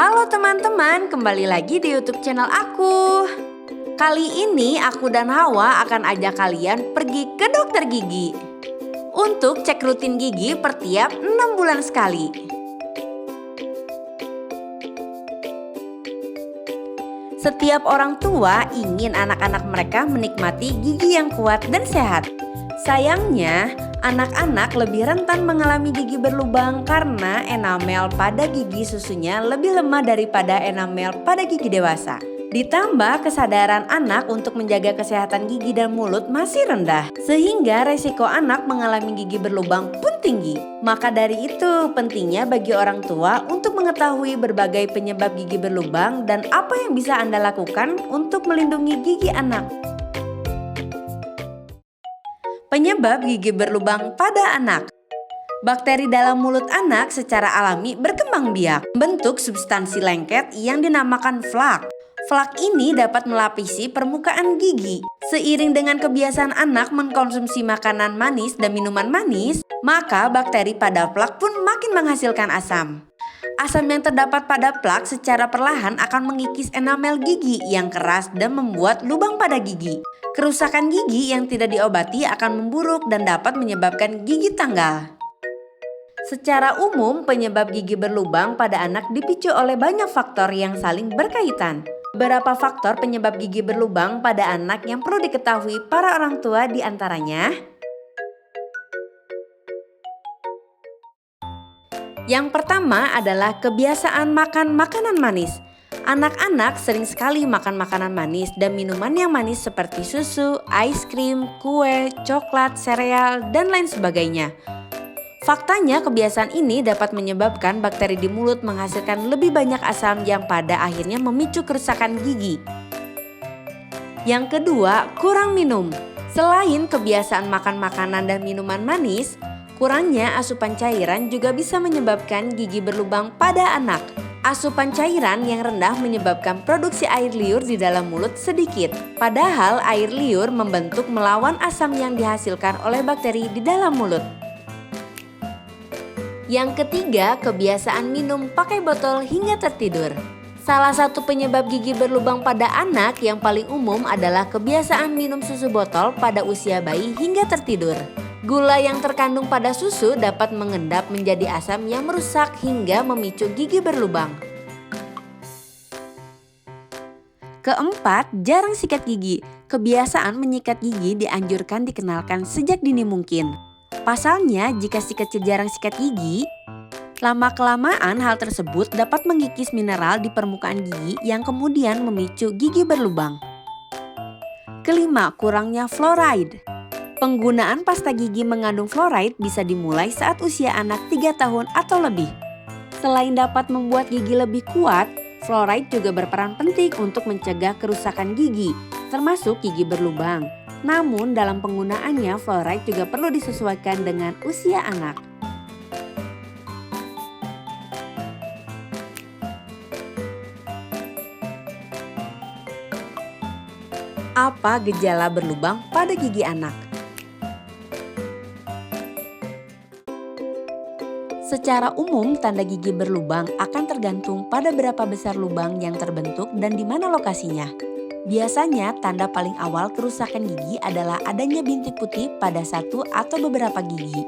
Halo teman-teman, kembali lagi di YouTube channel aku. Kali ini aku dan Hawa akan ajak kalian pergi ke dokter gigi untuk cek rutin gigi per tiap 6 bulan sekali. Setiap orang tua ingin anak-anak mereka menikmati gigi yang kuat dan sehat. Sayangnya, anak-anak lebih rentan mengalami gigi berlubang karena enamel pada gigi susunya lebih lemah daripada enamel pada gigi dewasa. Ditambah kesadaran anak untuk menjaga kesehatan gigi dan mulut masih rendah, sehingga resiko anak mengalami gigi berlubang pun tinggi. Maka dari itu pentingnya bagi orang tua untuk mengetahui berbagai penyebab gigi berlubang dan apa yang bisa Anda lakukan untuk melindungi gigi anak. Penyebab gigi berlubang pada anak. Bakteri dalam mulut anak secara alami berkembang biak, bentuk substansi lengket yang dinamakan flak. Flak ini dapat melapisi permukaan gigi. Seiring dengan kebiasaan anak mengkonsumsi makanan manis dan minuman manis, maka bakteri pada flak pun makin menghasilkan asam. Asam yang terdapat pada plak secara perlahan akan mengikis enamel gigi yang keras dan membuat lubang pada gigi. Kerusakan gigi yang tidak diobati akan memburuk dan dapat menyebabkan gigi tanggal. Secara umum, penyebab gigi berlubang pada anak dipicu oleh banyak faktor yang saling berkaitan. Beberapa faktor penyebab gigi berlubang pada anak yang perlu diketahui para orang tua diantaranya: yang pertama adalah kebiasaan makan makanan manis. Anak-anak sering sekali makan makanan manis dan minuman yang manis seperti susu, es krim, kue, coklat, sereal, dan lain sebagainya. Faktanya kebiasaan ini dapat menyebabkan bakteri di mulut menghasilkan lebih banyak asam yang pada akhirnya memicu kerusakan gigi. Yang kedua, kurang minum. Selain kebiasaan makan makanan dan minuman manis, kurangnya asupan cairan juga bisa menyebabkan gigi berlubang pada anak. Asupan cairan yang rendah menyebabkan produksi air liur di dalam mulut sedikit. Padahal air liur membentuk melawan asam yang dihasilkan oleh bakteri di dalam mulut. Yang ketiga, kebiasaan minum pakai botol hingga tertidur. Salah satu penyebab gigi berlubang pada anak yang paling umum adalah kebiasaan minum susu botol pada usia bayi hingga tertidur. Gula yang terkandung pada susu dapat mengendap menjadi asam yang merusak hingga memicu gigi berlubang. Keempat, jarang sikat gigi. Kebiasaan menyikat gigi dianjurkan dikenalkan sejak dini mungkin. Pasalnya, jika si kecil jarang sikat gigi, lama-kelamaan hal tersebut dapat mengikis mineral di permukaan gigi yang kemudian memicu gigi berlubang. Kelima, kurangnya fluoride. Penggunaan pasta gigi mengandung fluoride bisa dimulai saat usia anak 3 tahun atau lebih. Selain dapat membuat gigi lebih kuat, fluoride juga berperan penting untuk mencegah kerusakan gigi, termasuk gigi berlubang. Namun dalam penggunaannya, fluoride juga perlu disesuaikan dengan usia anak. Apa gejala berlubang pada gigi anak? Secara umum, tanda gigi berlubang akan tergantung pada berapa besar lubang yang terbentuk dan di mana lokasinya. Biasanya, tanda paling awal kerusakan gigi adalah adanya bintik putih pada satu atau beberapa gigi.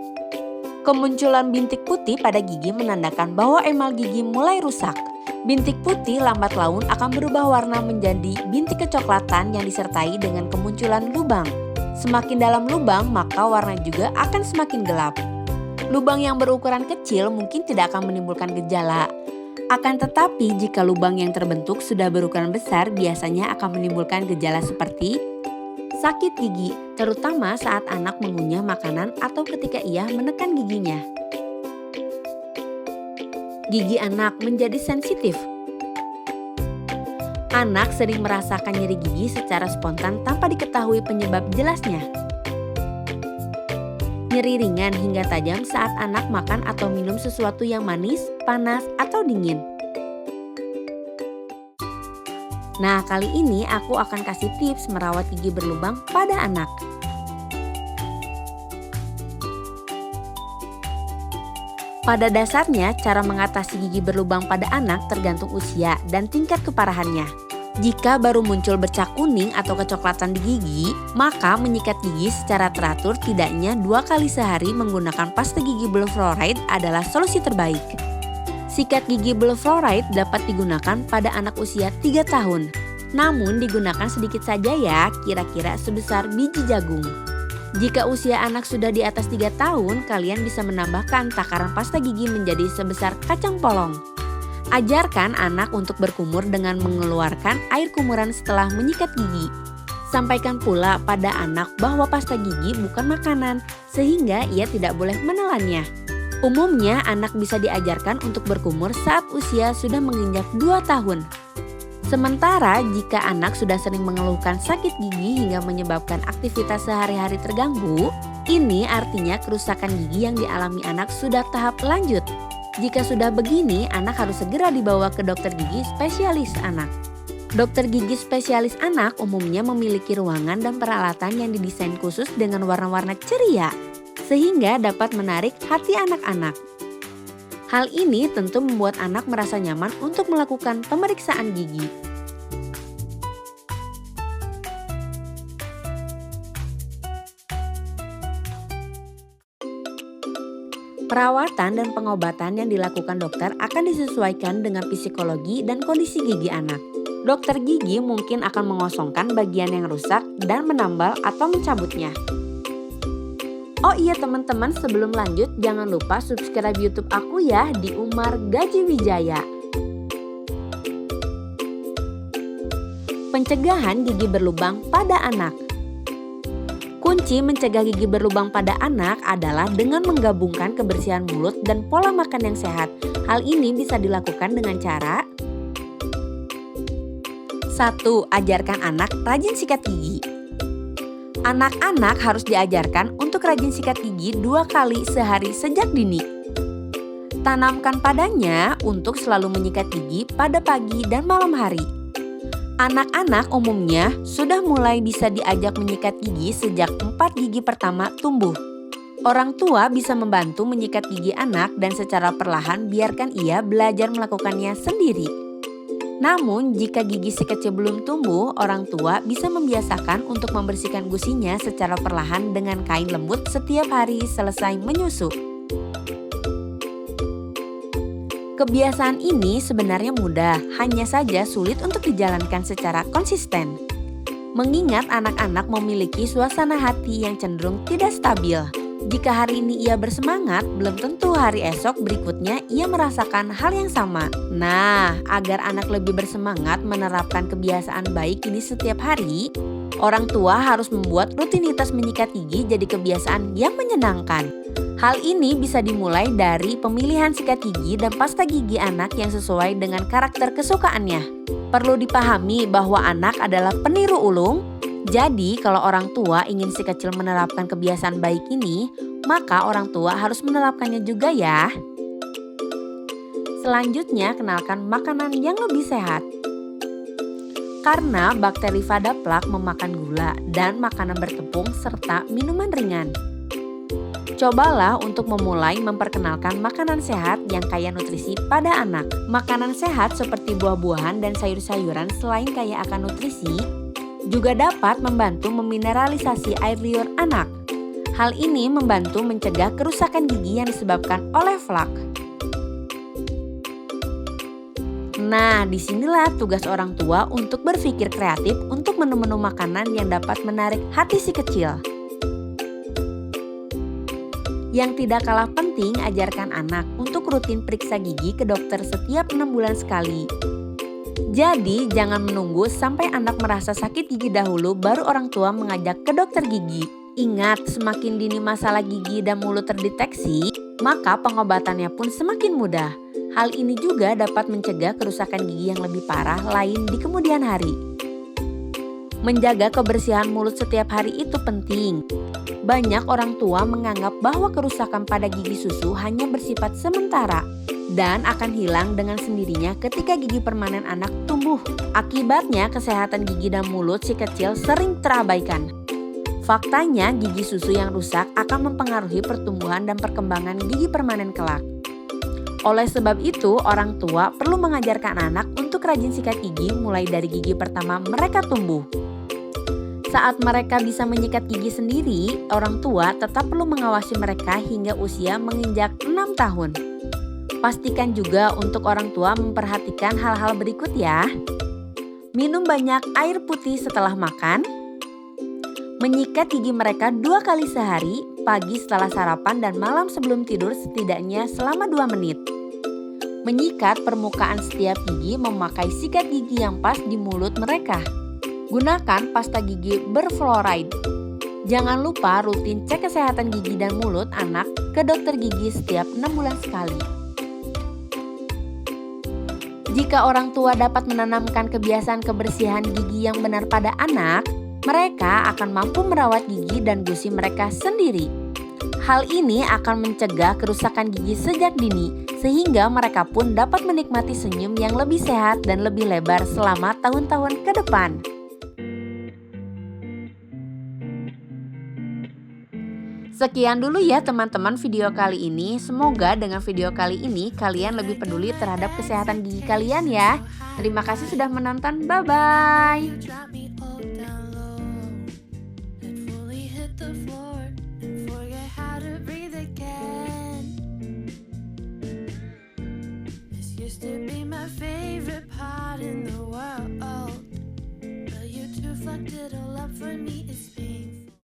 Kemunculan bintik putih pada gigi menandakan bahwa emal gigi mulai rusak. Bintik putih lambat laun akan berubah warna menjadi bintik kecoklatan yang disertai dengan kemunculan lubang. Semakin dalam lubang, maka warna juga akan semakin gelap. Lubang yang berukuran kecil mungkin tidak akan menimbulkan gejala. Akan tetapi jika lubang yang terbentuk sudah berukuran besar, biasanya akan menimbulkan gejala seperti sakit gigi, terutama saat anak mengunyah makanan atau ketika ia menekan giginya. Gigi anak menjadi sensitif. Anak sering merasakan nyeri gigi secara spontan tanpa diketahui penyebab jelasnya. Nyeri ringan hingga tajam saat anak makan atau minum sesuatu yang manis, panas, atau dingin. Nah, kali ini aku akan kasih tips merawat gigi berlubang pada anak. Pada dasarnya, cara mengatasi gigi berlubang pada anak tergantung usia dan tingkat keparahannya. Jika baru muncul bercak kuning atau kecoklatan di gigi, maka menyikat gigi secara teratur tidaknya 2 kali sehari menggunakan pasta gigi Blue Fluoride adalah solusi terbaik. Sikat gigi Blue Fluoride dapat digunakan pada anak usia 3 tahun. Namun digunakan sedikit saja ya, kira-kira sebesar biji jagung. Jika usia anak sudah di atas 3 tahun, kalian bisa menambahkan takaran pasta gigi menjadi sebesar kacang polong. Ajarkan anak untuk berkumur dengan mengeluarkan air kumuran setelah menyikat gigi. Sampaikan pula pada anak bahwa pasta gigi bukan makanan, sehingga ia tidak boleh menelannya. Umumnya anak bisa diajarkan untuk berkumur saat usia sudah menginjak 2 tahun. Sementara jika anak sudah sering mengeluhkan sakit gigi hingga menyebabkan aktivitas sehari-hari terganggu, ini artinya kerusakan gigi yang dialami anak sudah tahap lanjut. Jika sudah begini, anak harus segera dibawa ke dokter gigi spesialis anak. Dokter gigi spesialis anak umumnya memiliki ruangan dan peralatan yang didesain khusus dengan warna-warna ceria, sehingga dapat menarik hati anak-anak. Hal ini tentu membuat anak merasa nyaman untuk melakukan pemeriksaan gigi. Perawatan dan pengobatan yang dilakukan dokter akan disesuaikan dengan psikologi dan kondisi gigi anak. Dokter gigi mungkin akan mengosongkan bagian yang rusak dan menambal atau mencabutnya. Oh iya teman-teman, sebelum lanjut jangan lupa subscribe YouTube aku ya di Umar Gaji Wijaya. Pencegahan gigi berlubang pada anak. Kunci mencegah gigi berlubang pada anak adalah dengan menggabungkan kebersihan mulut dan pola makan yang sehat. Hal ini bisa dilakukan dengan cara 1. Ajarkan anak rajin sikat gigi. Anak-anak harus diajarkan untuk rajin sikat gigi 2 kali sehari sejak dini. Tanamkan padanya untuk selalu menyikat gigi pada pagi dan malam hari. Anak-anak umumnya sudah mulai bisa diajak menyikat gigi sejak 4 gigi pertama tumbuh. Orang tua bisa membantu menyikat gigi anak dan secara perlahan biarkan ia belajar melakukannya sendiri. Namun, jika gigi si kecil belum tumbuh, orang tua bisa membiasakan untuk membersihkan gusinya secara perlahan dengan kain lembut setiap hari selesai menyusu. Kebiasaan ini sebenarnya mudah, hanya saja sulit untuk dijalankan secara konsisten. Mengingat anak-anak memiliki suasana hati yang cenderung tidak stabil. Jika hari ini ia bersemangat, belum tentu hari esok berikutnya ia merasakan hal yang sama. Nah, agar anak lebih bersemangat menerapkan kebiasaan baik ini setiap hari, orang tua harus membuat rutinitas menyikat gigi jadi kebiasaan yang menyenangkan. Hal ini bisa dimulai dari pemilihan sikat gigi dan pasta gigi anak yang sesuai dengan karakter kesukaannya. Perlu dipahami bahwa anak adalah peniru ulung. Jadi, kalau orang tua ingin si kecil menerapkan kebiasaan baik ini, maka orang tua harus menerapkannya juga ya. Selanjutnya, kenalkan makanan yang lebih sehat. Karena bakteri Vada Plaque memakan gula dan makanan bertepung serta minuman ringan. Cobalah untuk memulai memperkenalkan makanan sehat yang kaya nutrisi pada anak. Makanan sehat seperti buah-buahan dan sayur-sayuran selain kaya akan nutrisi, juga dapat membantu memineralisasi air liur anak. Hal ini membantu mencegah kerusakan gigi yang disebabkan oleh flak. Nah, disinilah tugas orang tua untuk berpikir kreatif untuk menu-menu makanan yang dapat menarik hati si kecil. Yang tidak kalah penting, ajarkan anak untuk rutin periksa gigi ke dokter setiap 6 bulan sekali. Jadi, jangan menunggu sampai anak merasa sakit gigi dahulu baru orang tua mengajak ke dokter gigi. Ingat, semakin dini masalah gigi dan mulut terdeteksi, maka pengobatannya pun semakin mudah. Hal ini juga dapat mencegah kerusakan gigi yang lebih parah lain di kemudian hari. Menjaga kebersihan mulut setiap hari itu penting. Banyak orang tua menganggap bahwa kerusakan pada gigi susu hanya bersifat sementara dan akan hilang dengan sendirinya ketika gigi permanen anak tumbuh. Akibatnya, kesehatan gigi dan mulut si kecil sering terabaikan. Faktanya, gigi susu yang rusak akan mempengaruhi pertumbuhan dan perkembangan gigi permanen kelak. Oleh sebab itu, orang tua perlu mengajarkan anak untuk rajin sikat gigi mulai dari gigi pertama mereka tumbuh. Saat mereka bisa menyikat gigi sendiri, orang tua tetap perlu mengawasi mereka hingga usia menginjak 6 tahun. Pastikan juga untuk orang tua memperhatikan hal-hal berikut ya. Minum banyak air putih setelah makan. Menyikat gigi mereka 2 kali sehari, pagi setelah sarapan dan malam sebelum tidur setidaknya selama 2 menit. Menyikat permukaan setiap gigi memakai sikat gigi yang pas di mulut mereka. Gunakan pasta gigi berfluoride. Jangan lupa rutin cek kesehatan gigi dan mulut anak ke dokter gigi setiap 6 bulan sekali. Jika orang tua dapat menanamkan kebiasaan kebersihan gigi yang benar pada anak, mereka akan mampu merawat gigi dan gusi mereka sendiri. Hal ini akan mencegah kerusakan gigi sejak dini, sehingga mereka pun dapat menikmati senyum yang lebih sehat dan lebih lebar selama tahun-tahun ke depan. Sekian dulu ya teman-teman video kali ini. Semoga dengan video kali ini kalian lebih peduli terhadap kesehatan gigi kalian ya. Terima kasih sudah menonton. Bye-bye.